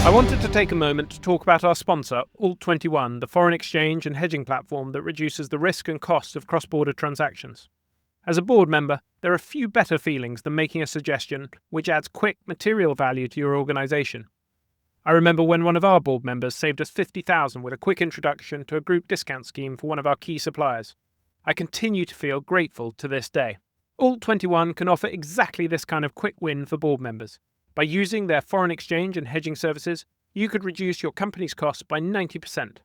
I wanted to take a moment to talk about our sponsor, Alt21, the foreign exchange and hedging platform that reduces the risk and cost of cross-border transactions. As a board member, there are few better feelings than making a suggestion which adds quick material value to your organisation. I remember when one of our board members saved us $50,000 with a quick introduction to a group discount scheme for one of our key suppliers. I continue to feel grateful to this day. Alt21 can offer exactly this kind of quick win for board members. By using their foreign exchange and hedging services, you could reduce your company's costs by 90%.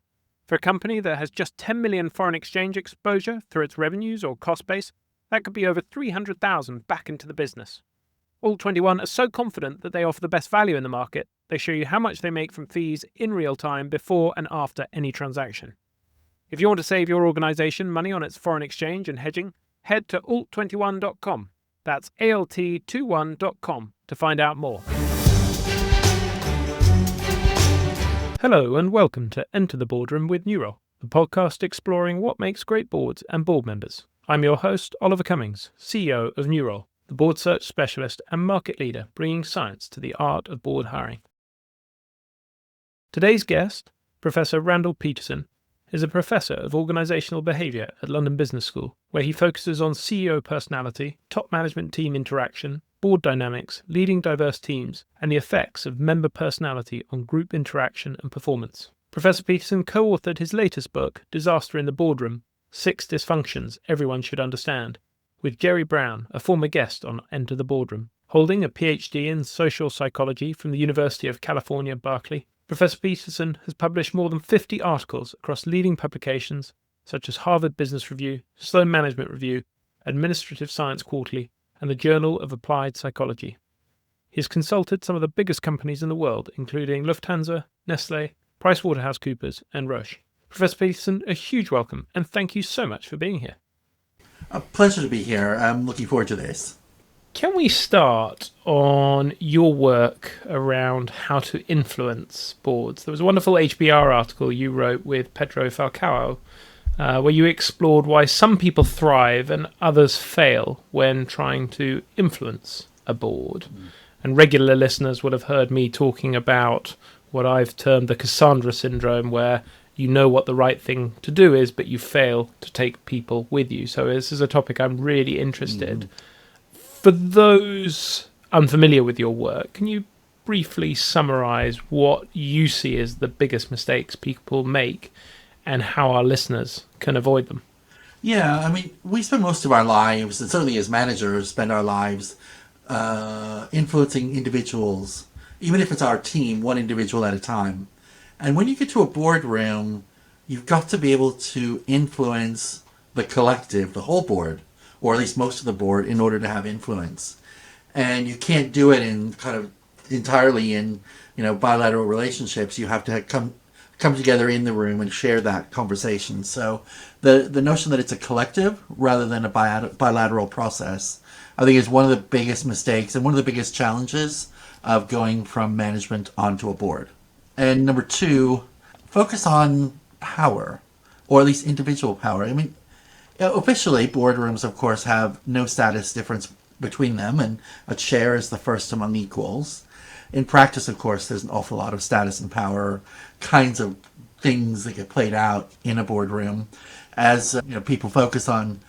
For a company that has just 10 million foreign exchange exposure through its revenues or cost base, that could be over $300,000 back into the business. Alt21 are so confident that they offer the best value in the market, they show you how much they make from fees in real time before and after any transaction. If you want to save your organisation money on its foreign exchange and hedging, head to alt21.com. That's alt21.com to find out more. Hello and welcome to Enter the Boardroom with Nurole, the podcast exploring what makes great boards and board members. I'm your host, Oliver Cummings, CEO of Nurole, the board search specialist and market leader bringing science to the art of board hiring. Today's guest, Professor Randall Peterson, is a professor of organisational behaviour at London Business School, where he focuses on CEO personality, top management team interaction, board dynamics, leading diverse teams, and the effects of member personality on group interaction and performance. Professor Peterson co-authored his latest book, Disaster in the Boardroom: 6 Dysfunctions Everyone Should Understand, with Jerry Brown, a former guest on Enter the Boardroom. Holding a PhD in social psychology from the University of California, Berkeley, Professor Peterson has published more than 50 articles across leading publications such as Harvard Business Review, Sloan Management Review, Administrative Science Quarterly, and the Journal of Applied Psychology. He has consulted some of the biggest companies in the world, including Lufthansa, Nestlé, PricewaterhouseCoopers, and Roche. Professor Peterson, a huge welcome, and thank you so much for being here. A pleasure to be here. I'm looking forward to this. Can we start on your work around how to influence boards? There was a wonderful HBR article you wrote with Pedro Falcao, where you explored why some people thrive and others fail when trying to influence a board. And regular listeners would have heard me talking about what I've termed the Cassandra syndrome, where you know what the right thing to do is, but you fail to take people with you. So this is a topic I'm really interested in. For those unfamiliar with your work, can you briefly summarise what you see as the biggest mistakes people make and how our listeners can avoid them? Yeah, I mean, we spend most of our lives, and certainly as managers, spend our lives influencing individuals, even if it's our team, one individual at a time. And when you get to a boardroom, you've got to be able to influence the collective, the whole board, or at least most of the board, in order to have influence. And you can't do it in kind of entirely in, bilateral relationships. You have to come together in the room and share that conversation. So the notion that it's a collective rather than a bilateral process, I think, is one of the biggest mistakes and one of the biggest challenges of going from management onto a board. And number 2, focus on power, or at least individual power. I mean, officially, boardrooms, of course, have no status difference between them, and a chair is the first among equals. In practice, of course, there's an awful lot of status and power kinds of things that get played out in a boardroom as people focus on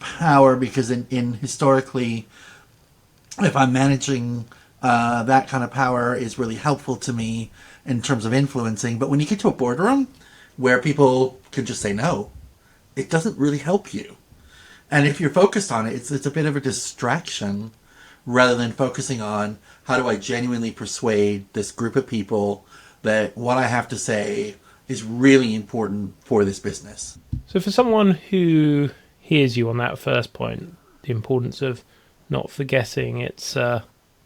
power, because in historically, if I'm managing, that kind of power is really helpful to me in terms of influencing. But when you get to a boardroom where people can just say no, it doesn't really help you. And if you're focused on it, it's a bit of a distraction rather than focusing on how do I genuinely persuade this group of people that what I have to say is really important for this business. So for someone who hears you on that first point, the importance of not forgetting it's a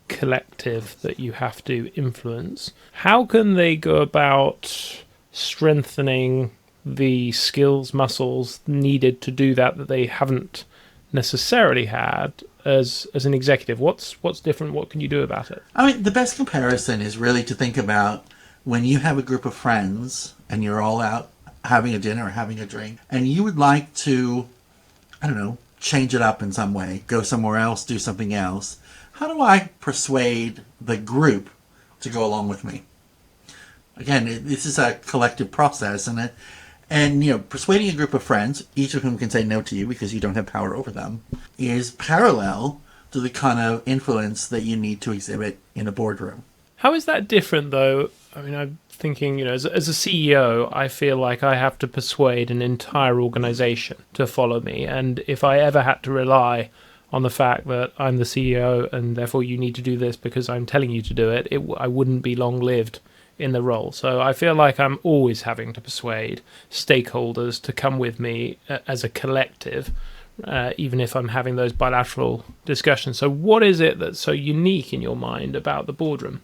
collective that you have to influence, how can they go about strengthening the skills, muscles needed to do that they haven't necessarily had as an executive? What's different? What can you do about it? I mean, the best comparison is really to think about when you have a group of friends and you're all out having a dinner or having a drink, and you would like to, change it up in some way, go somewhere else, do something else. How do I persuade the group to go along with me? Again, this is a collective process, and persuading a group of friends, each of whom can say no to you because you don't have power over them, is parallel to the kind of influence that you need to exhibit in a boardroom. How is that different, though? I mean, I'm thinking, as a CEO, I feel like I have to persuade an entire organization to follow me. And if I ever had to rely on the fact that I'm the CEO and therefore you need to do this because I'm telling you to do it, I wouldn't be long-lived in the role. So I feel like I'm always having to persuade stakeholders to come with me as a collective, even if I'm having those bilateral discussions. So what is it that's so unique in your mind about the boardroom?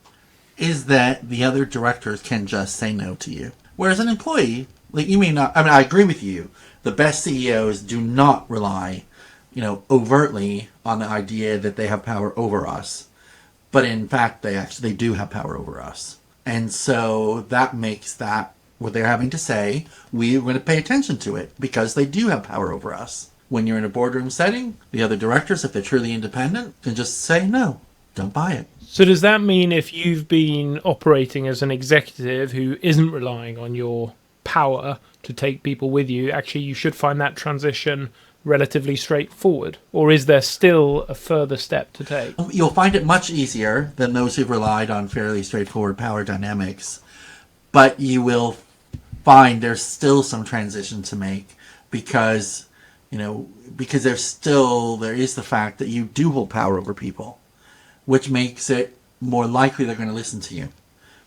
Is that the other directors can just say no to you. Whereas an employee, like you may not, I mean, I agree with you. The best CEOs do not rely, overtly on the idea that they have power over us. But in fact, they do have power over us. And so that makes that what they're having to say, we're going to pay attention to it because they do have power over us. When you're in a boardroom setting, the other directors, if they're truly independent, can just say no, don't buy it. So does that mean if you've been operating as an executive who isn't relying on your power to take people with you, actually you should find that transition relatively straightforward? Or is there still a further step to take? You'll find it much easier than those who've relied on fairly straightforward power dynamics. But you will find there's still some transition to make because, because there is the fact that you do hold power over people, which makes it more likely they're going to listen to you,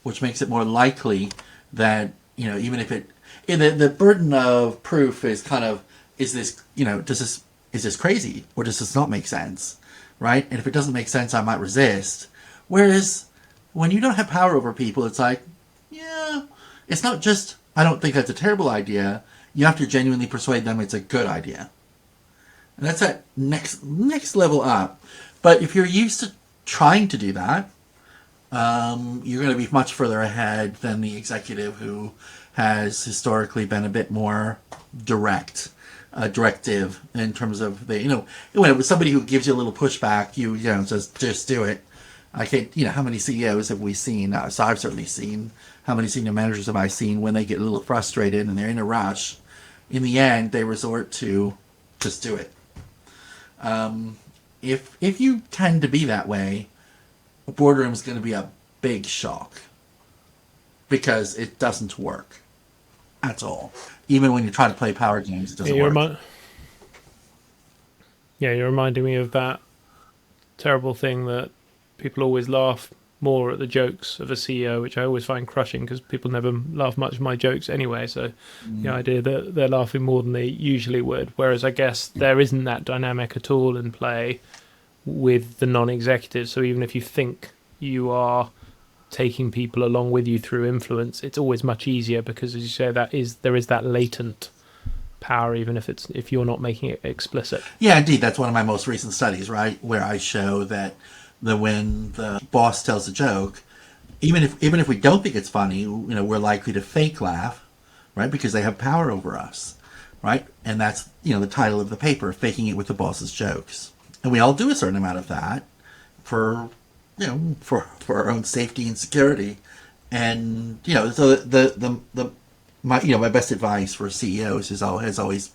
which makes it more likely that, even if the burden of proof is kind of, is this crazy or does this not make sense, right? And if it doesn't make sense, I might resist. Whereas when you don't have power over people, it's like, yeah, it's not just, I don't think that's a terrible idea. You have to genuinely persuade them it's a good idea. And that's that next level up. But if you're used to trying to do that, you're going to be much further ahead than the executive who has historically been a bit more directive in terms of when it was somebody who gives you a little pushback, just do it. I can't, how many CEOs have we seen? So I've certainly seen. How many senior managers have I seen when they get a little frustrated and they're in a rush? In the end, they resort to just do it. If you tend to be that way, a boardroom is going to be a big shock because it doesn't work at all. Even when you try to play power games, it doesn't work. You're reminding me of that terrible thing that people always laugh more at the jokes of a CEO, which I always find crushing because people never laugh much at my jokes anyway. So the idea that they're laughing more than they usually would. Whereas I guess there isn't that dynamic at all in play with the non-executive. So even if you think you are taking people along with you through influence, it's always much easier because, as you say, there is that latent power, even if you're not making it explicit. Yeah, indeed. That's one of my most recent studies, right, where I show that when the boss tells a joke, even if we don't think it's funny, we're likely to fake laugh, right, because they have power over us, right? And that's the title of the paper, Faking It with the Boss's Jokes. And we all do a certain amount of that for our own safety and security. And so my best advice for CEOs has always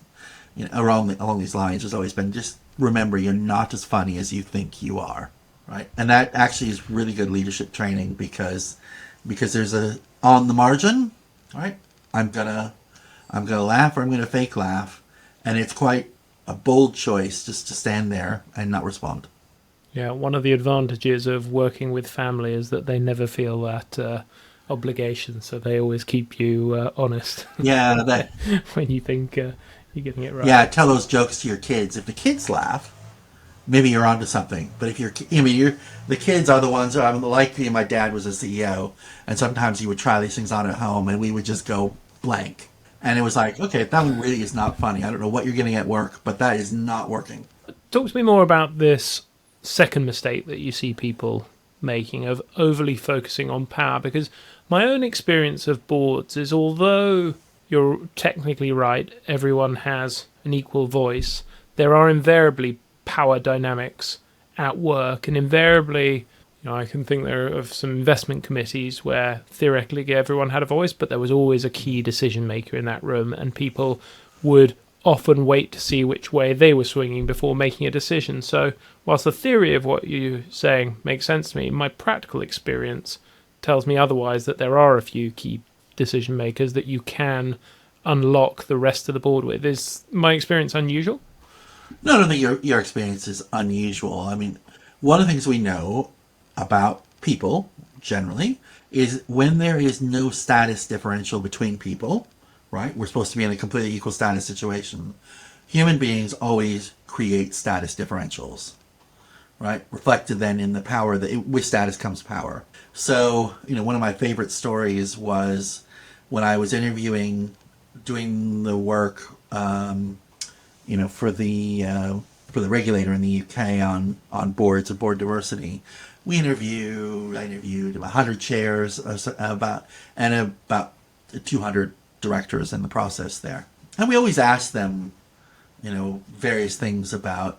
along these lines has always been just remember you're not as funny as you think you are, right? And that actually is really good leadership training because there's a on the margin, right? I'm gonna laugh or I'm gonna fake laugh, and it's quite a bold choice just to stand there and not respond. Yeah, one of the advantages of working with family is that they never feel that obligation, so they always keep you honest. Yeah, that when you think you're getting it right. Yeah, tell those jokes to your kids. If the kids laugh, maybe you're onto something. But if the kids are the ones. Like me, my dad was a CEO, and sometimes he would try these things on at home, and we would just go blank. And it was like, okay, that one really is not funny. I don't know what you're getting at work, but that is not working. Talk to me more about this second mistake that you see people making of overly focusing on power, because my own experience of boards is, although you're technically right, everyone has an equal voice, there are invariably power dynamics at work, and invariably I can think there of some investment committees where theoretically everyone had a voice, but there was always a key decision maker in that room, and people would often wait to see which way they were swinging before making a decision. So, whilst the theory of what you're saying makes sense to me, my practical experience tells me otherwise, that there are a few key decision makers that you can unlock the rest of the board with. Is my experience unusual? No, I don't think your experience is unusual. I mean, one of the things we know about people generally is when there is no status differential between people, right? We're supposed to be in a completely equal status situation. Human beings always create status differentials, right? Reflected then in the power that with status comes power. So, one of my favorite stories was when I was doing the work, for the regulator in the UK on boards of board diversity. I interviewed 100 chairs, about 200 directors in the process there. And we always asked them, various things about,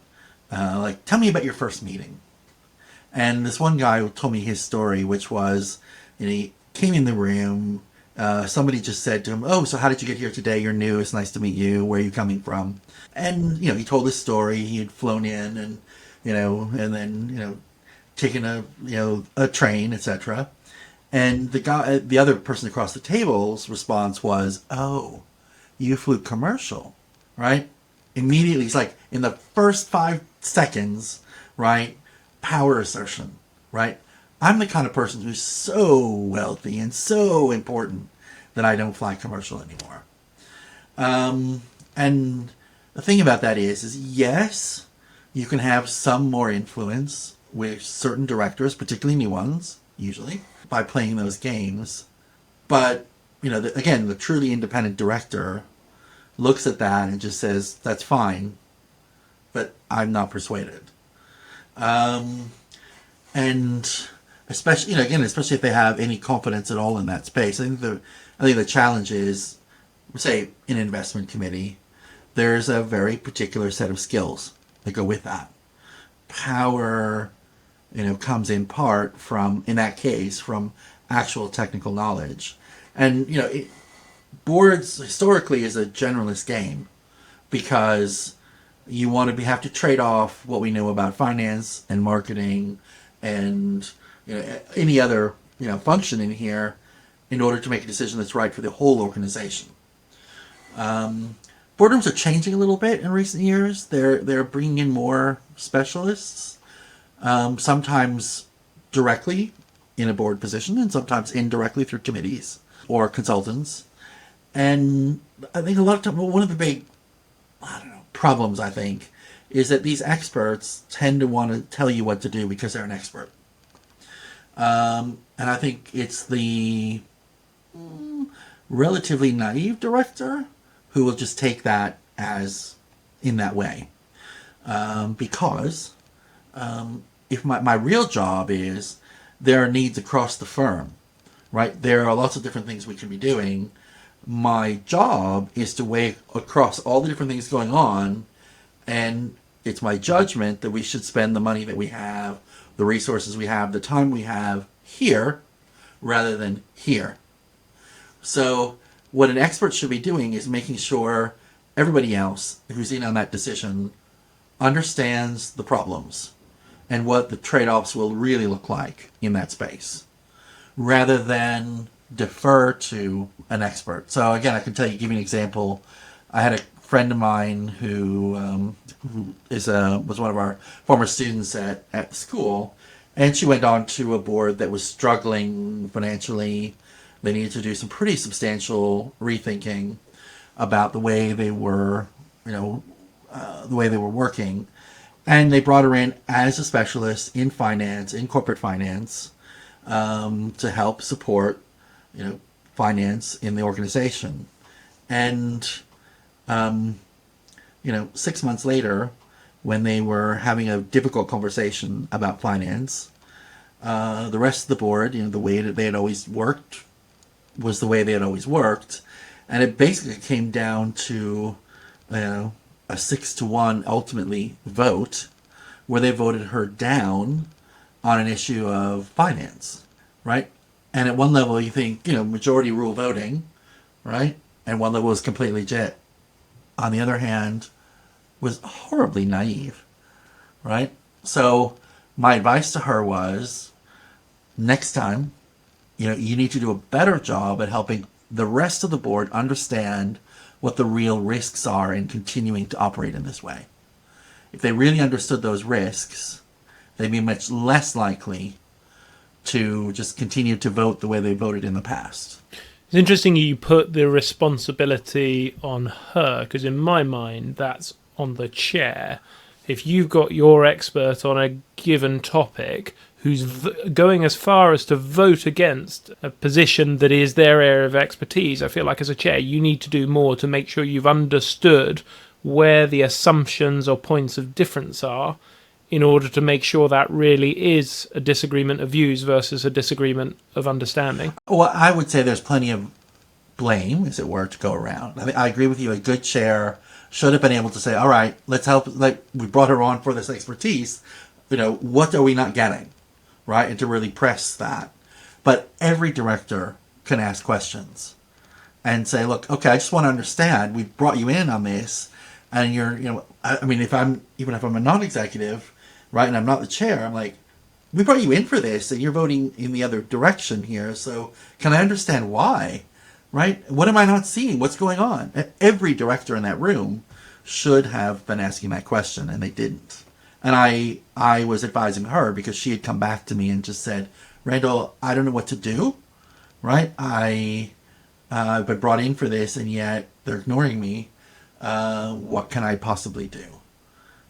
like, tell me about your first meeting. And this one guy told me his story, which was, he came in the room, somebody just said to him, "Oh, so how did you get here today? You're new. It's nice to meet you. Where are you coming from?" And, he told his story. He had flown in and, and then, taken a train, etc. And the other person across the table's response was, "Oh, you flew commercial," right? Immediately, it's like in the first 5 seconds, right? Power assertion, right? I'm the kind of person who's so wealthy and so important that I don't fly commercial anymore. And the thing about that is yes, you can have some more influence with certain directors, particularly new ones, usually, by playing those games. But, again, the truly independent director looks at that and just says, that's fine, but I'm not persuaded. And especially, especially if they have any confidence at all in that space. I think the challenge is, say, in an investment committee, there's a very particular set of skills that go with that. Power, comes in part from, in that case, from actual technical knowledge. And, boards historically is a generalist game because you have to trade off what we know about finance and marketing and any other function in here in order to make a decision that's right for the whole organization. Boardrooms are changing a little bit in recent years. They're bringing in more specialists, sometimes directly in a board position and sometimes indirectly through committees or consultants. And I think a lot of times, one of the big problems, I think, is that these experts tend to want to tell you what to do because they're an expert. And I think it's the relatively naive director who will just take that as in that way. Because if my real job is, there are needs across the firm, right? There are lots of different things we can be doing. My job is to weigh across all the different things going on, and it's my judgment that we should spend the money that we have, the resources we have, the time we have here rather than here. So what an expert should be doing is making sure everybody else who's in on that decision understands the problems and what the trade-offs will really look like in that space, rather than defer to an expert. So again, I can give you an example. I had a friend of mine who was one of our former students at school, and she went on to a board that was struggling financially. They needed to do some pretty substantial rethinking about the way they were, working. And they brought her in as a specialist in finance, in corporate finance, to help support, finance in the organization. And, 6 months later, when they were having a difficult conversation about finance, the rest of the board, the way that they had always worked was the way they had always worked. And it basically came down to, a 6-1 ultimately vote, where they voted her down on an issue of finance, right? And at one level, you think, majority rule voting, right? And one level is completely legit. On the other hand, was horribly naive, right? So my advice to her was, next time, you need to do a better job at helping the rest of the board understand what the real risks are in continuing to operate in this way. If they really understood those risks, they'd be much less likely to just continue to vote the way they voted in the past. It's interesting you put the responsibility on her, because in my mind, that's on the chair. If you've got your expert on a given topic who's going as far as to vote against a position that is their area of expertise, I feel like as a chair, you need to do more to make sure you've understood where the assumptions or points of difference are in order to make sure that really is a disagreement of views versus a disagreement of understanding. Well, I would say there's plenty of blame, as it were, to go around. I mean, I agree with you. A good chair should have been able to say, all right, let's help. Like, we brought her on for this expertise. What are we not getting? Right? And to really press that. But every director can ask questions and say, look, okay, I just want to understand. We brought you in on this. And if I'm a non-executive, right, and I'm not the chair, I'm like, we brought you in for this and you're voting in the other direction here. So can I understand why? Right? What am I not seeing? What's going on? Every director in that room should have been asking that question, and they didn't. And I was advising her because she had come back to me and just said, Randall, I don't know what to do. Right? I've been brought in for this, and yet they're ignoring me. What can I possibly do?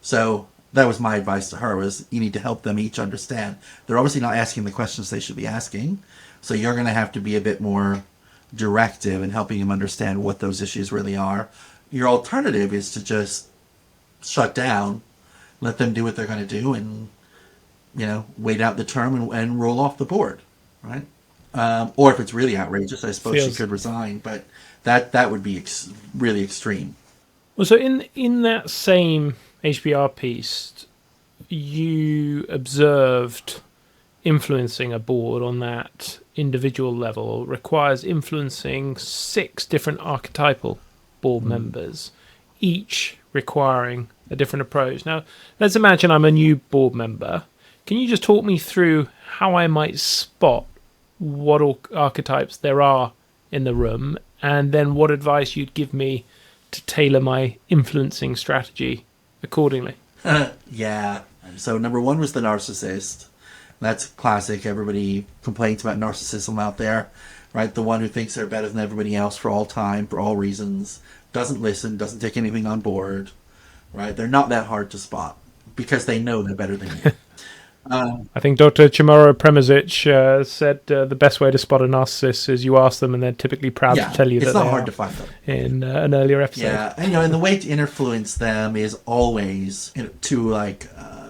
So that was my advice to her, was you need to help them each understand. They're obviously not asking the questions they should be asking. So you're going to have to be a bit more directive in helping them understand what those issues really are. Your alternative is to just shut down, let them do what they're going to do, and, wait out the term and roll off the board, right? Or if it's really outrageous, I suppose she could resign, but that would be really extreme. Well, so in that same HBR piece, you observed influencing a board on that individual level requires influencing 6 different archetypal board members, each requiring a different approach. Now, let's imagine I'm a new board member. Can you just talk me through how I might spot what archetypes there are in the room, and then what advice you'd give me to tailor my influencing strategy accordingly? Yeah. So number 1 was the narcissist. That's classic. Everybody complains about narcissism out there, right? The one who thinks they're better than everybody else for all time, for all reasons, doesn't listen, doesn't take anything on board, right? They're not that hard to spot because they know they're better than you. I think Dr. Chamorro Premizic said the best way to spot a narcissist is you ask them, and they're typically proud to tell you that it's not hard to find them in an earlier episode. Yeah, and the way to influence them is always to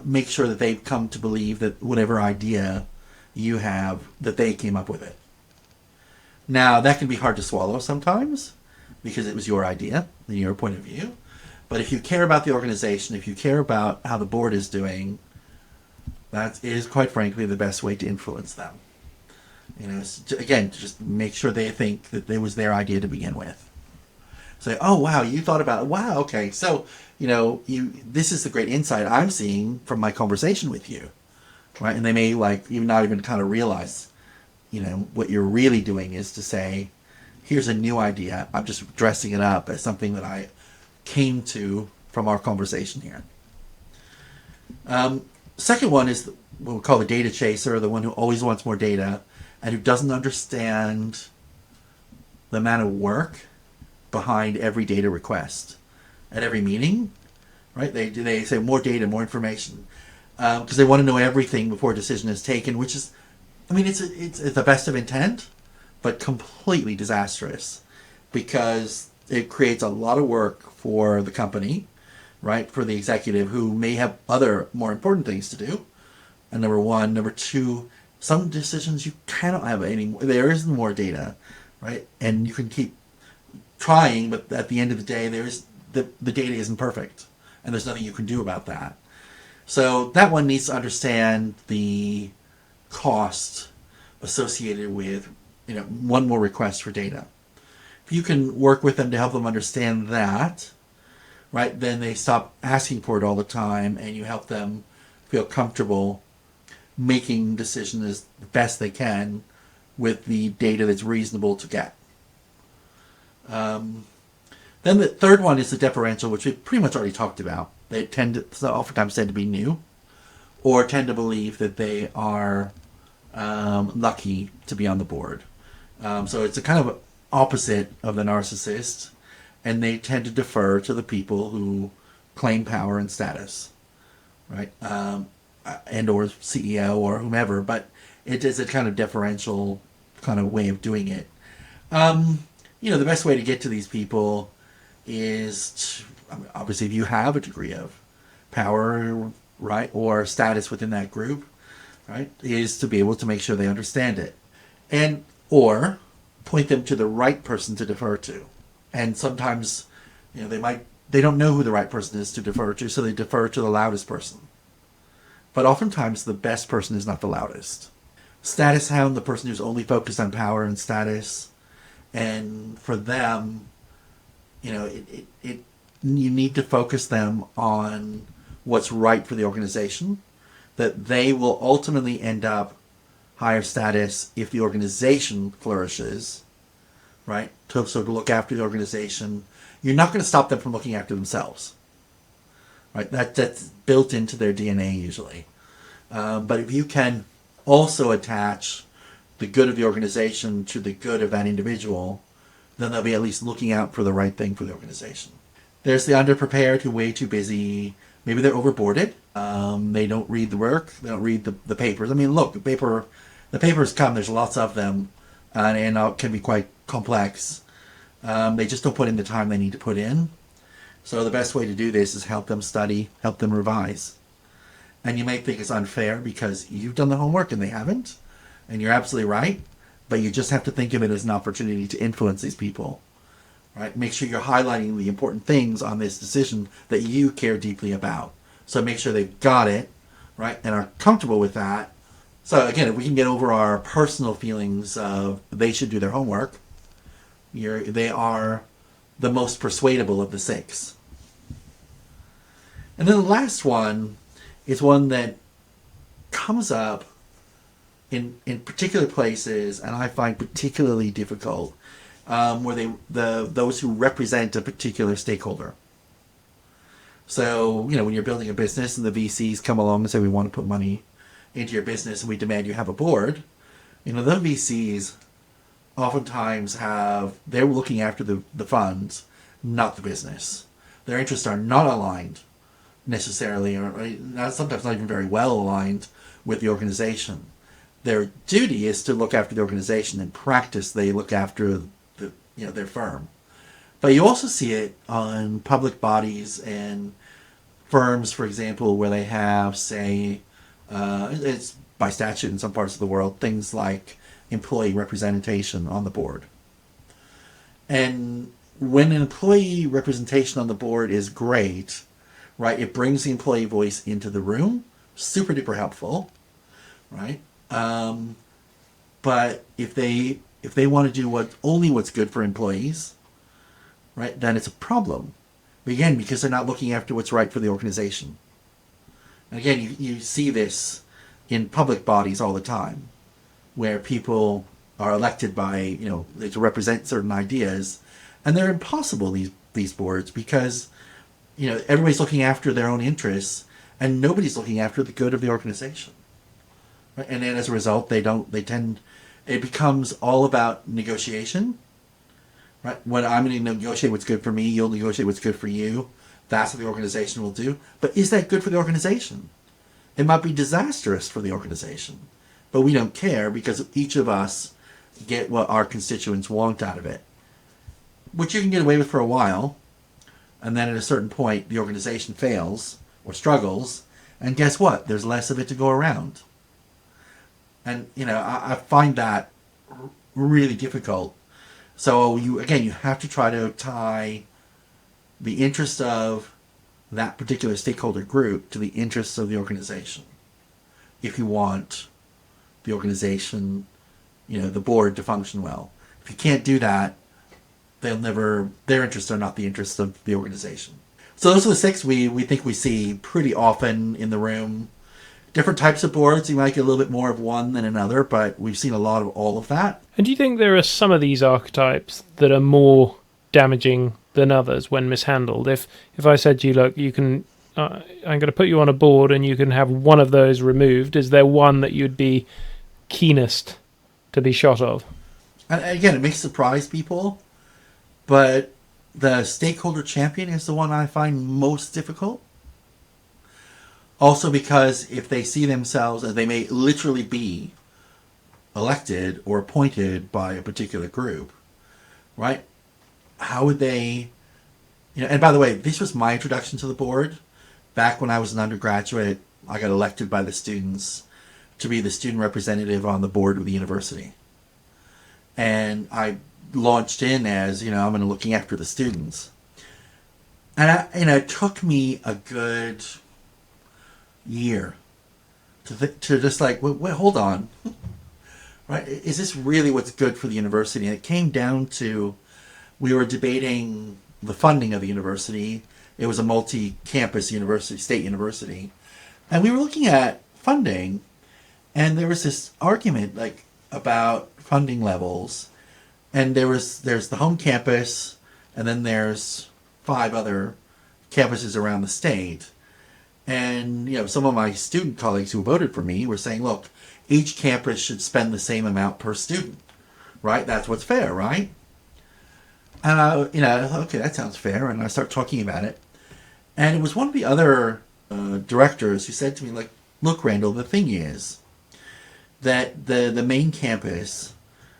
make sure that they come to believe that whatever idea you have, that they came up with it. Now, that can be hard to swallow sometimes because it was your idea and your point of view. But if you care about the organization, if you care about how the board is doing, that is, quite frankly, the best way to influence them. Again, to just make sure they think that it was their idea to begin with. Say, oh, wow, you thought about it. Wow, okay. So, this is the great insight I'm seeing from my conversation with you, right? And they may even not even kind of realize, what you're really doing is to say, here's a new idea. I'm just dressing it up as something that I came to from our conversation here. Second one is what we call the data chaser, the one who always wants more data and who doesn't understand the amount of work behind every data request at every meeting, right? They say more data, more information, because they want to know everything before a decision is taken, which is, it's the best of intent, but completely disastrous because it creates a lot of work for the company, right? For the executive who may have other more important things to do. And number 1, number 2, some decisions you cannot have anymore. There is more data, right? And you can keep trying, but at the end of the day, the data isn't perfect, and there's nothing you can do about that. So that one needs to understand the cost associated with, one more request for data. If you can work with them to help them understand that, right, then they stop asking for it all the time, and you help them feel comfortable making decisions as best they can with the data that's reasonable to get. Then the third one is the deferential, which we pretty much already talked about. They oftentimes tend to be new, or tend to believe that they are lucky to be on the board. So it's a kind of opposite of the narcissist, and they tend to defer to the people who claim power and status, right? And or CEO or whomever, but it is a kind of deferential kind of way of doing it. The best way to get to these people is obviously if you have a degree of power, right, or status within that group, right, is to be able to make sure they understand it, and or point them to the right person to defer to. And sometimes, they don't know who the right person is to defer to, so they defer to the loudest person. But oftentimes the best person is not the loudest. Status hound, the person who's only focused on power and status, and for them, you need to focus them on what's right for the organization, that they will ultimately end up higher status if the organization flourishes, right? So to look after the organization, you're not going to stop them from looking after themselves, right? That's built into their DNA usually. But if you can also attach the good of the organization to the good of that individual, then they'll be at least looking out for the right thing for the organization. There's the underprepared who are way too busy. Maybe they're overboarded. They don't read the work. They don't read the papers. I mean, look, the papers come. There's lots of them, and can be quite complex. They just don't put in the time they need to put in. So the best way to do this is help them study, help them revise. And you may think it's unfair because you've done the homework and they haven't, and you're absolutely right. But you just have to think of it as an opportunity to influence these people, right? Make sure you're highlighting the important things on this decision that you care deeply about. So make sure they've got it, right, and are comfortable with that. So again, if we can get over our personal feelings of they should do their homework, they are the most persuadable of the six. And then the last one is one that comes up in particular places, and I find particularly difficult, where those who represent a particular stakeholder. So, when you're building a business and the VCs come along and say, we want to put money into your business and we demand you have a board, the VCs oftentimes they're looking after the funds, not the business. Their interests are not aligned necessarily, or sometimes not even very well aligned with the organization. Their duty is to look after the organization. In practice, they look after their firm. But you also see it on public bodies and firms, for example, where they have, say, it's by statute in some parts of the world, things like employee representation on the board. And when an employee representation on the board is great, right, it brings the employee voice into the room, super duper helpful, right? But if they want to do only what's good for employees, right, then it's a problem. Again, because they're not looking after what's right for the organization. And again, you see this in public bodies all the time, where people are elected by, to represent certain ideas, and they're impossible, these boards, because, everybody's looking after their own interests, and nobody's looking after the good of the organization. Right? And then as a result, it becomes all about negotiation, right? When I'm going to negotiate what's good for me, you'll negotiate what's good for you. That's what the organization will do. But is that good for the organization? It might be disastrous for the organization, but we don't care because each of us get what our constituents want out of it, which you can get away with for a while. And then at a certain point, the organization fails or struggles. And guess what? There's less of it to go around. And, I find that really difficult. So you have to try to tie the interest of that particular stakeholder group to the interests of the organization. If you want the organization, the board to function well. If you can't do that, their interests are not the interests of the organization. So those are the 6 we think we see pretty often in the room. Different types of boards, you might get a little bit more of one than another, but we've seen a lot of all of that. And do you think there are some of these archetypes that are more damaging than others when mishandled? If I said to you, look, you can, I'm going to put you on a board and you can have one of those removed, is there one that you'd be keenest to be shot of? And again, it may surprise people, but the stakeholder champion is the one I find most difficult. Also because if they see themselves as they may literally be elected or appointed by a particular group, right? How would they, and by the way, this was my introduction to the board. Back when I was an undergraduate, I got elected by the students to be the student representative on the board of the university. And I launched in as, I'm going to looking after the students. And it took me a good year to just like, wait, hold on. Right? Is this really what's good for the university? And it came down to, we were debating the funding of the university. It was a multi-campus university, state university. And we were looking at funding, and there was this argument like about funding levels. And there's the home campus, and then there's 5 other campuses around the state. And, some of my student colleagues who voted for me were saying, look, each campus should spend the same amount per student, right? That's what's fair, right? And okay, that sounds fair. And I start talking about it. And it was one of the other directors who said to me, like, look, Randall, the thing is that the main campus,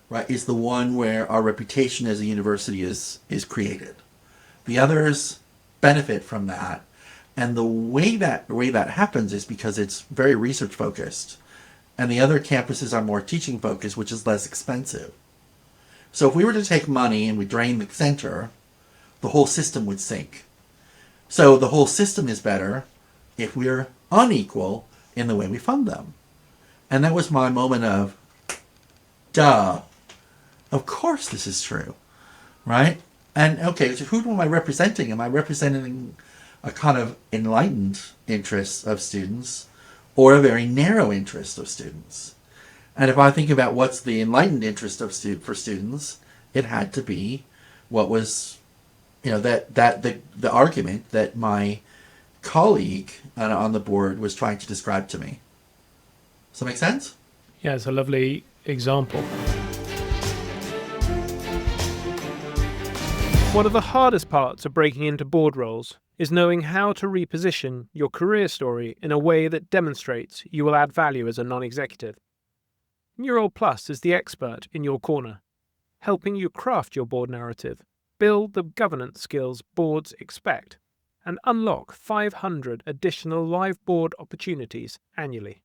right, is the one where our reputation as a university is created. The others benefit from that. And the way that happens is because it's very research focused. And the other campuses are more teaching focused, which is less expensive. So if we were to take money and we drain the center, the whole system would sink. So the whole system is better if we're unequal in the way we fund them. And that was my moment of, duh, of course this is true, right? And okay, so who am I representing? Am I representing a kind of enlightened interest of students or a very narrow interest of students? And if I think about what's the enlightened interest of for students, it had to be what was, the argument that my colleague on the board was trying to describe to me. Does that make sense? Yeah, it's a lovely example. One of the hardest parts of breaking into board roles is knowing how to reposition your career story in a way that demonstrates you will add value as a non-executive. Nurole Plus is the expert in your corner, helping you craft your board narrative, build the governance skills boards expect, and unlock 500 additional live board opportunities annually.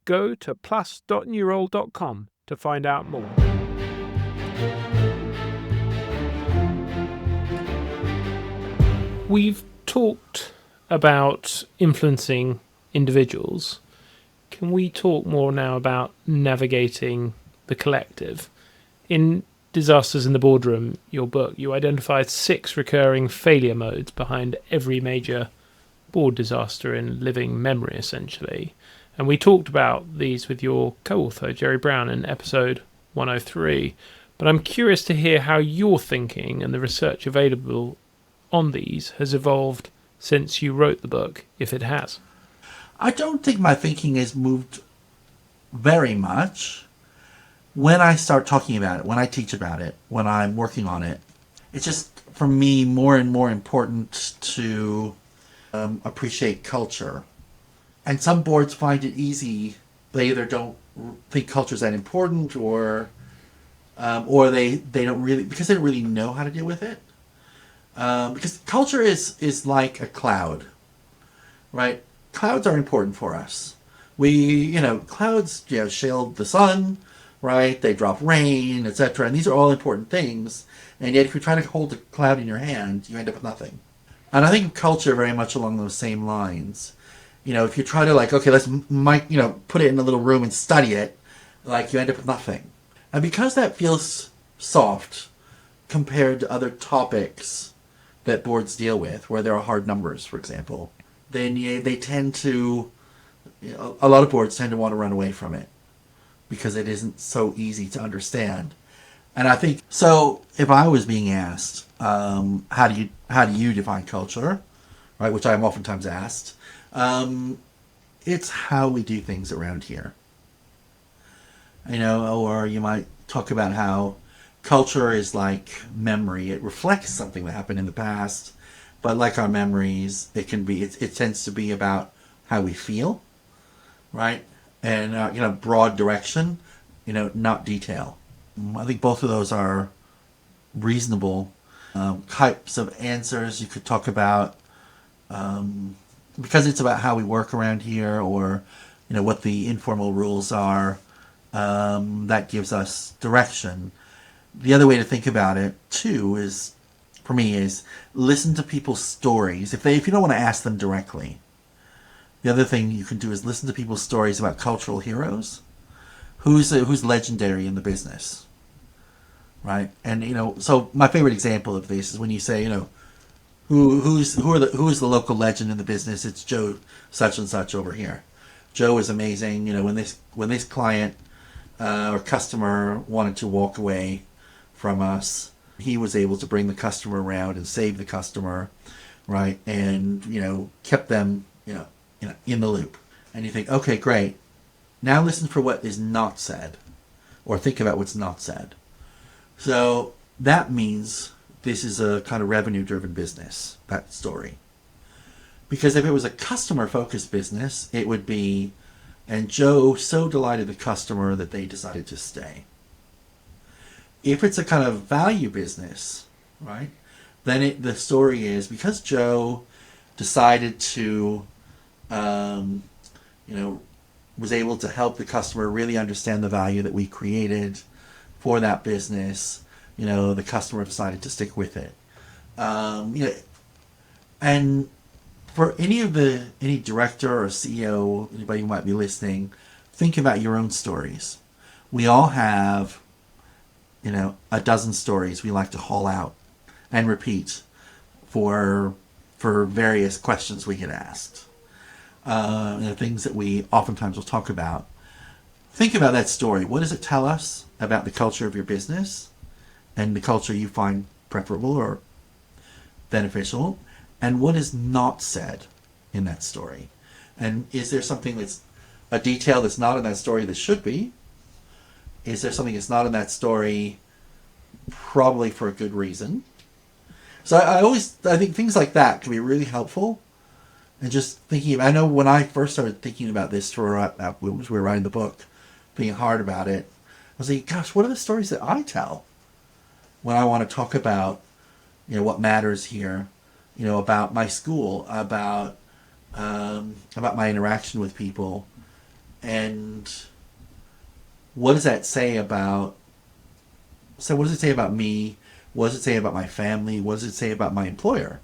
Go to plus.nurole.com to find out more. We've talked about influencing individuals. Can we talk more now about navigating the collective? In Disasters in the Boardroom, your book, you identified 6 recurring failure modes behind every major board disaster in living memory, essentially. And we talked about these with your co-author, Jerry Brown, in episode 103. But I'm curious to hear how your thinking and the research available on these has evolved since you wrote the book, if it has. I don't think my thinking has moved very much. When I start talking about it, when I teach about it, when I'm working on it, it's just, for me, more and more important to appreciate culture. And some boards find it easy. They either don't think culture is that important, or they don't really, because they don't really know how to deal with it. Because culture is like a cloud, right? Clouds are important for us. Clouds, shield the sun, right? They drop rain, etc. And these are all important things. And yet, if you try to hold a cloud in your hand, you end up with nothing. And I think culture very much along those same lines. If you try to like, okay, let's put it in a little room and study it, like you end up with nothing. And because that feels soft compared to other topics that boards deal with, where there are hard numbers, for example, then they tend to, a lot of boards tend to want to run away from it because it isn't so easy to understand. And I think, so if I was being asked, how do you define culture, right, which I am oftentimes asked, it's how we do things around here. Or you might talk about how culture is like memory. It reflects something that happened in the past, but like our memories, it tends to be about how we feel, right? And, broad direction, not detail. I think both of those are reasonable types of answers you could talk about, because it's about how we work around here, or what the informal rules are. That gives us direction. The other way to think about it too is, for me, is listen to people's stories. If you don't want to ask them directly, the other thing you can do is listen to people's stories about cultural heroes. Who's legendary in the business, right? And so my favorite example of this is when you say, who's the local legend in the business? It's Joe such and such over here. Joe is amazing. When this client or customer wanted to walk away from us, he was able to bring the customer around and save the customer, right? And kept them in the loop. And you think, okay, great. Now listen for what is not said, or think about what's not said. So that means this is a kind of revenue-driven business, that story. Because if it was a customer-focused business, it would be, and Joe so delighted the customer that they decided to stay. If it's a kind of value business, right, then the story is because Joe decided to, was able to help the customer really understand the value that we created for that business, the customer decided to stick with it. And for any director or CEO, anybody who might be listening, think about your own stories. We all have, a dozen stories we like to haul out and repeat for various questions we get asked. Things that we oftentimes will talk about. Think about that story. What does it tell us about the culture of your business and the culture you find preferable or beneficial? And what is not said in that story? And is there something that's a detail that's not in that story that should be? Is there something that's not in that story probably for a good reason? So I think things like that can be really helpful. And just thinking, I know when I first started thinking about this as we were writing the book, thinking hard about it, I was like, gosh, what are the stories that I tell when I want to talk about, what matters here, about my school, about my interaction with people, and what does that say about? So what does it say about me? What does it say about my family? What does it say about my employer?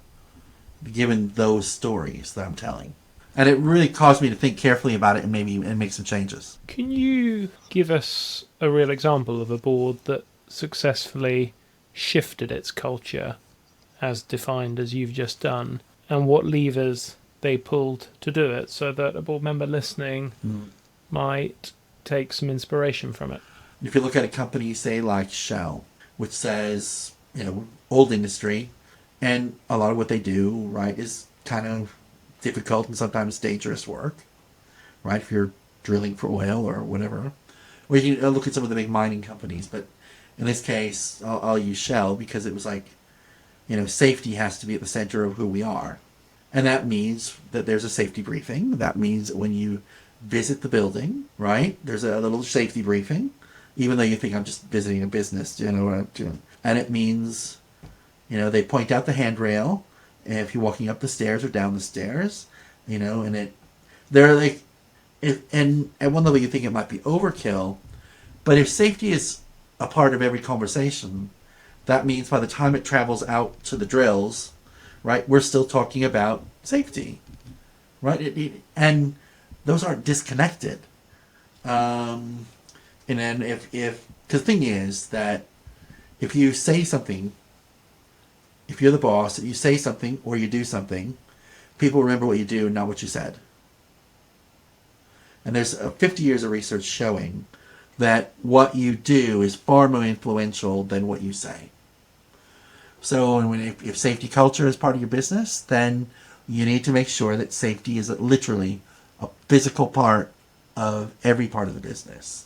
Given those stories that I'm telling. And it really caused me to think carefully about it and make some changes. Can you give us a real example of a board that successfully shifted its culture as defined as you've just done, and what levers they pulled to do it, so that a board member listening might take some inspiration from it? If you look at a company, say like Shell, which says, old industry, and a lot of what they do, right, is kind of difficult and sometimes dangerous work, right? If you're drilling for oil or whatever. Or you can look at some of the big mining companies, but in this case, I'll use Shell because it was like, safety has to be at the center of who we are. And that means that there's a safety briefing. That means that when you visit the building, right, there's a little safety briefing, even though you think I'm just visiting a business, what I'm doing. And it means, they point out the handrail if you're walking up the stairs or down the stairs, and they're like, and at one level you think it might be overkill, but if safety is a part of every conversation, that means by the time it travels out to the drills, right? We're still talking about safety, right? And those aren't disconnected. And then because the thing is that if you say something, if you're the boss, you say something or you do something, people remember what you do, not what you said. And there's 50 years of research showing that what you do is far more influential than what you say. So if safety culture is part of your business, then you need to make sure that safety is literally a physical part of every part of the business.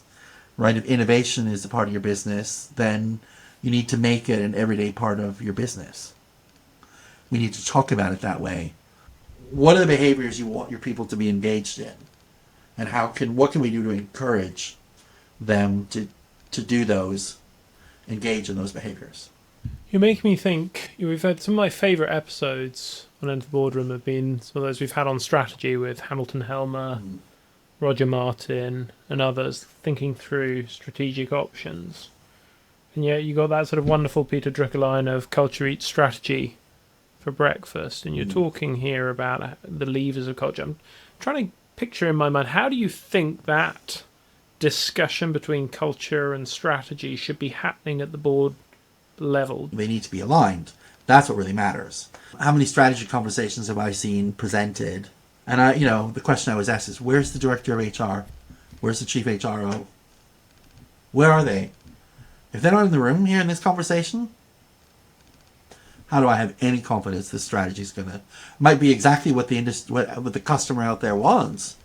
Right? If innovation is a part of your business, then you need to make it an everyday part of your business. We need to talk about it that way. What are the behaviors you want your people to be engaged in? And what can we do to encourage them to do those, engage in those behaviors? You make me think. We've had some of my favourite episodes on Enter the Boardroom have been some of those we've had on strategy with Hamilton Helmer, Roger Martin, and others thinking through strategic options. And yet you got that sort of wonderful Peter Drucker line of culture eats strategy for breakfast. And you're talking here about the levers of culture. I'm trying to picture in my mind, how do you think that discussion between culture and strategy should be happening at the board level? They need to be aligned. That's what really matters. How many strategy conversations have I seen presented? And the question I was asked is, where's the director of HR? Where's the chief HRO? Where are they? If they're not in the room here in this conversation, how do I have any confidence this strategy is might be exactly what the customer out there wants,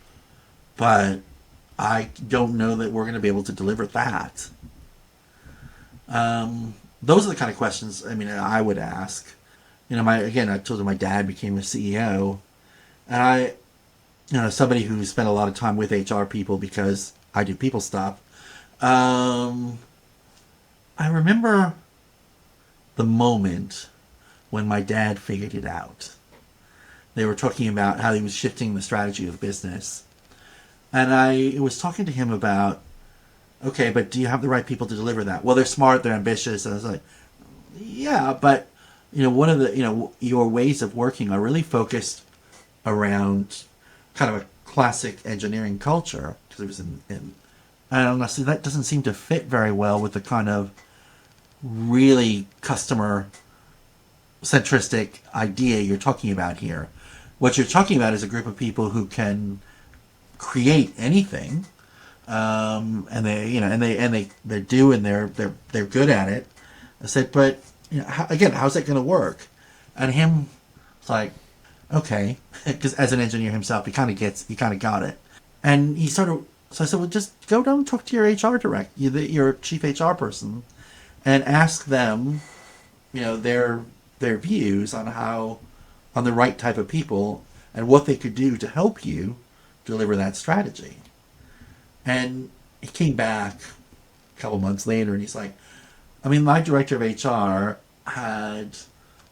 but I don't know that we're going to be able to deliver that. Those are the kind of questions I would ask. I told you my dad became a CEO, and somebody who spent a lot of time with HR people because I do people stuff. I remember the moment when my dad figured it out. They were talking about how he was shifting the strategy of the business. And I was talking to him about, okay, but do you have the right people to deliver that? Well, they're smart, they're ambitious. And I was like, yeah, but, one of the, your ways of working are really focused around kind of a classic engineering culture. Because it was and honestly, that doesn't seem to fit very well with the kind of really customer centristic idea you're talking about here. What you're talking about is a group of people who can create anything, and they're good at it. I said, but how's that going to work? And him, it's like, okay, because as an engineer himself, he kind of got it. And so I said, well, just go down and talk to your HR your chief HR person, and ask them, their views on the right type of people and what they could do to help you deliver that strategy. And he came back a couple months later and he's like, my director of HR had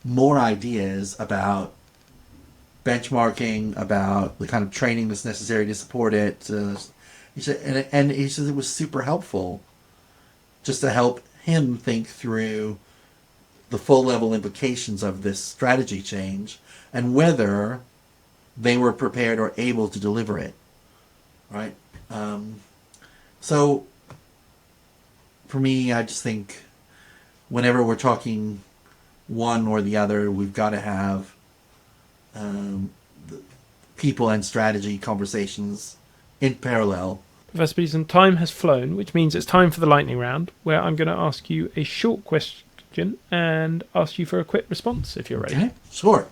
more ideas about benchmarking, about the kind of training that's necessary to support it. He said, and he said it was super helpful just to help him think through the full level implications of this strategy change and whether they were prepared or able to deliver it. Right? So for me, I just think whenever we're talking one or the other, we've got to have the people and strategy conversations in parallel. Professor Peterson, time has flown, which means it's time for the lightning round, where I'm going to ask you a short question and ask you for a quick response if you're ready. Okay, sure.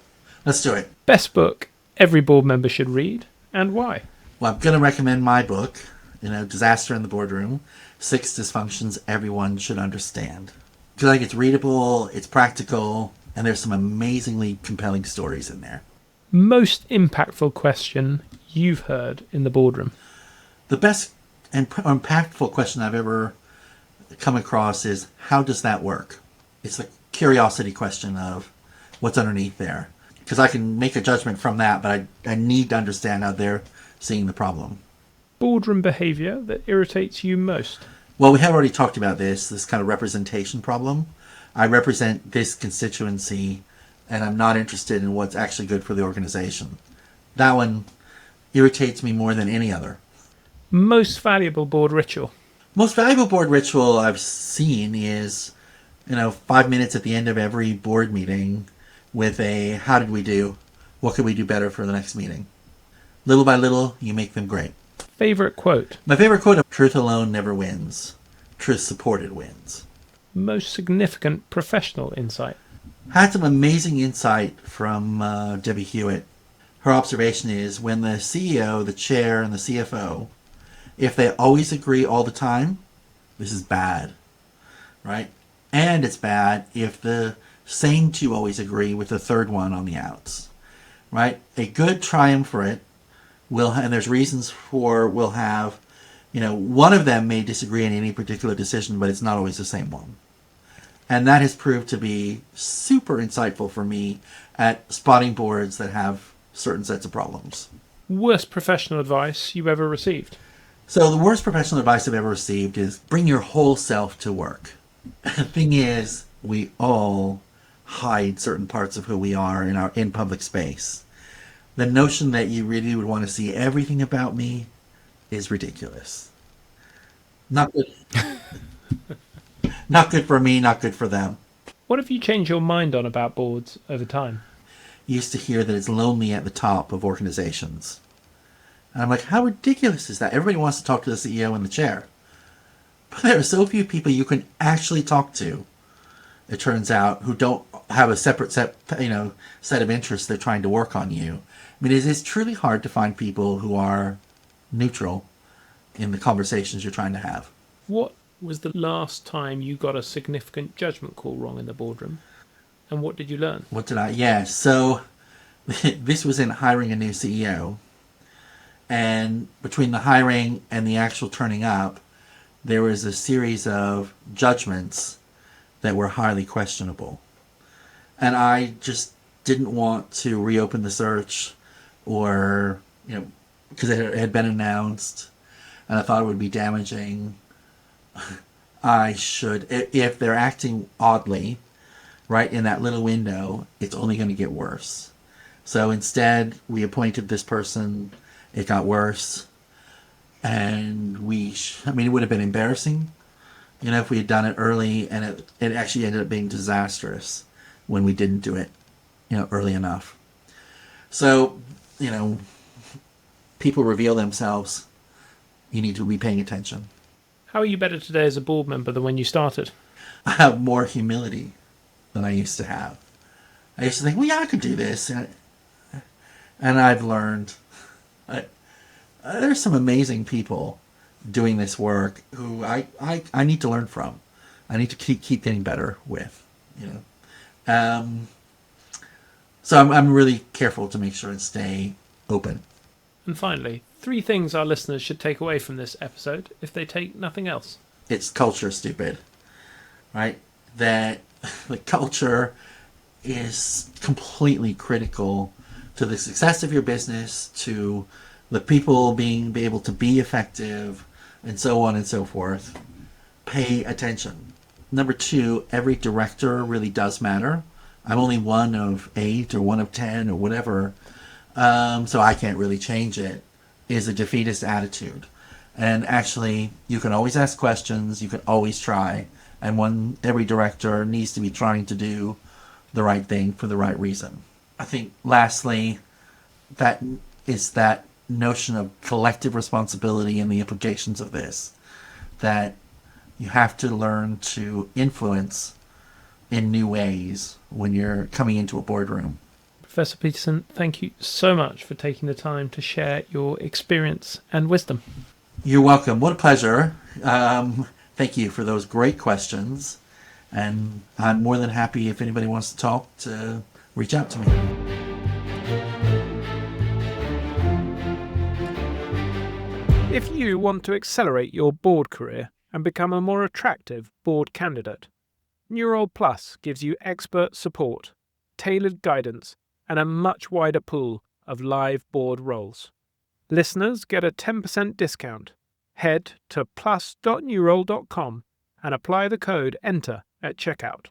Let's do it. Best book every board member should read, and why? Well, I'm going to recommend my book, Disaster in the Boardroom, 6 Dysfunctions Everyone Should Understand. Because I think it's readable, it's practical, and there's some amazingly compelling stories in there. Most impactful question you've heard in the boardroom? The best and impactful question I've ever come across is, how does that work? It's the curiosity question of what's underneath there. Because I can make a judgment from that, but I need to understand how they're seeing the problem. Boardroom behaviour that irritates you most? Well, we have already talked about this kind of representation problem. I represent this constituency and I'm not interested in what's actually good for the organization. That one irritates me more than any other. Most valuable board ritual. Most valuable board ritual I've seen is, 5 minutes at the end of every board meeting with a how did we do? What could we do better for the next meeting? Little by little, you make them great. Favorite quote. My favorite quote of truth alone never wins. Truth supported wins. Most significant professional insight. Had some amazing insight from Debbie Hewitt. Her observation is when the CEO, the chair, and the CFO, if they always agree all the time, this is bad, right? And it's bad if the same two always agree with the third one on the outs, right? A good triumvirate will, and there's reasons for, will have, one of them may disagree in any particular decision, but it's not always the same one. And that has proved to be super insightful for me at spotting boards that have certain sets of problems. Worst professional advice you ever received? So the worst professional advice I've ever received is bring your whole self to work. The thing is, we all hide certain parts of who we are in public space. The notion that you really would want to see everything about me is ridiculous. Not good. Not good for me, not good for them. What have you changed your mind on about boards over time? Used to hear that it's lonely at the top of organizations. And I'm like, how ridiculous is that? Everybody wants to talk to the CEO in the chair. But there are so few people you can actually talk to, it turns out, who don't have a separate set of interests they're trying to work on you. I mean, it is truly hard to find people who are neutral in the conversations you're trying to have. What was the last time you got a significant judgment call wrong in the boardroom? And what did you learn? So this was in hiring a new CEO. And between the hiring and the actual turning up, there was a series of judgments that were highly questionable. And I just didn't want to reopen the search or, because it had been announced and I thought it would be damaging. I should, if they're acting oddly, right, in that little window, it's only going to get worse. So instead, we appointed this person. It got worse. And it would have been embarrassing, if we had done it early, and it actually ended up being disastrous when we didn't do it, early enough. So, people reveal themselves. You need to be paying attention. How are you better today as a board member than when you started? I have more humility than I used to have. I used to think, well, yeah, I could do this. And I've learned there's some amazing people doing this work who I need to learn from. I need to keep getting better with, So I'm really careful to make sure and stay open. And finally, 3 things our listeners should take away from this episode if they take nothing else. It's culture stupid, right? That the culture is completely critical to the success of your business, to the people being able to be effective, and so on and so forth. Pay attention. Number 2, every director really does matter. I'm only one of 8 or one of 10 or whatever, so I can't really change it, is a defeatist attitude. And actually, you can always ask questions, you can always try, and every director needs to be trying to do the right thing for the right reason. I think, lastly, that is that notion of collective responsibility and the implications of this, that you have to learn to influence in new ways when you're coming into a boardroom. Professor Peterson, thank you so much for taking the time to share your experience and wisdom. You're welcome. What a pleasure. Thank you for those great questions. And I'm more than happy if anybody wants to talk to reach out to me. If you want to accelerate your board career and become a more attractive board candidate, Nurole Plus gives you expert support, tailored guidance, and a much wider pool of live board roles. Listeners get a 10% discount. Head to plus.nurole.com and apply the code ENTER at checkout.